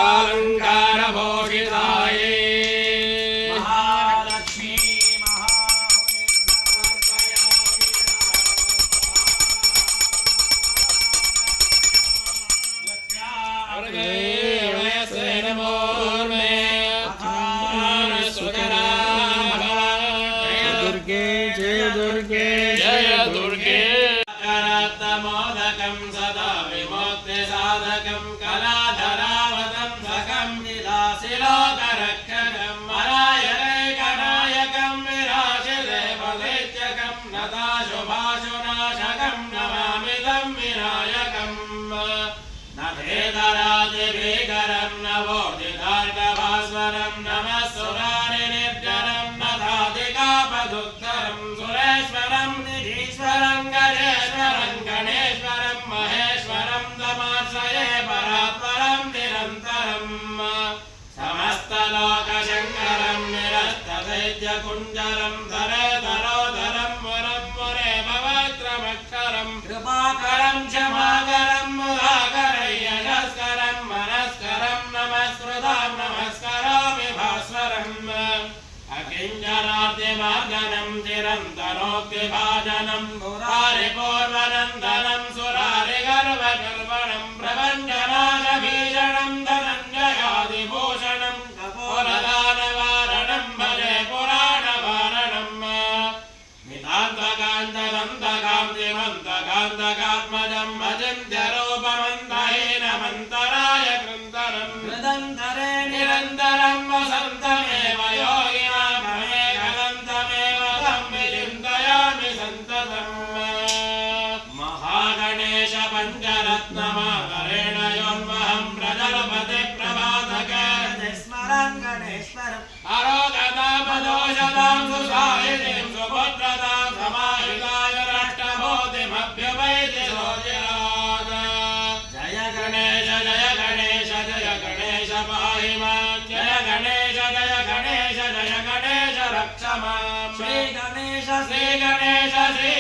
सर्वालङ्कारभोगितायै महालक्ष्मी महाहुतिं समर्पयामि नमोर्मे मोदकं सदा विमुक्तिसाधकं कलाधरावतं सकं विलासिलोकरक्षकं मरायणैकनायकं विराशिदेवदैत्यकं नताशुभाशुनाशकं नमामि तं विनायकं न भेदरादिभीकरं नवोदितार्कभास्वरं नमः सुरारिनिर्जरं नथाधिकापदुत्तरं सुरेश्वरं निधीश्वरं गजेश्वरं गणेश्वरं महेश्वरं तमाश्रये परात्परं निरन्तरं समस्तलोकशङ्करं निरस्तदैत्यकुञ्जरं धरेतरोधरं वरं मुरे भवत्रमक्षरं कृपाकरं क्षमाकरं मुदाकरं यशस्करं मनस्करं नमस्कृतां नमस्करोमि भास्वरम् अकिञ्चनार्तिमार्जनं चिरन्तनोक्तिभाजनं मुरारिपूर्वनन्दनं सुरारिगर्वगर्वणं प्रपञ्चनाशभीषणं धनञ्जयादिभूषणं कपोलदानवारणं भजे पुराणवारणम् नितान्तकान्तदन्तकान्तिमन्तकान्तकात्मजं अचिन्त्यरूपमन्तहीनमन्तराय कृन्तनं हृदन्तरे निरन्तरं वसन्तमेव योगिनां ममेकदन्तमेव तं विचिन्तयामि सन्ततम् महागणेश पञ्चरत्नमाकरेण योन्महं प्रजलपति प्रभातके स्मरन् गणेश्वरम् अरोगतापदोषदां सुसाहिनीं सुपुत्रतां समाहिताय राष्ट्रभूतिमभ्युपैति सोऽजिराद जय गणेश जय गणेश जय गणेश पाहि मां जय गणेश जय गणेश जय गणेश रक्ष मां श्री गणेश श्री गणेश श्री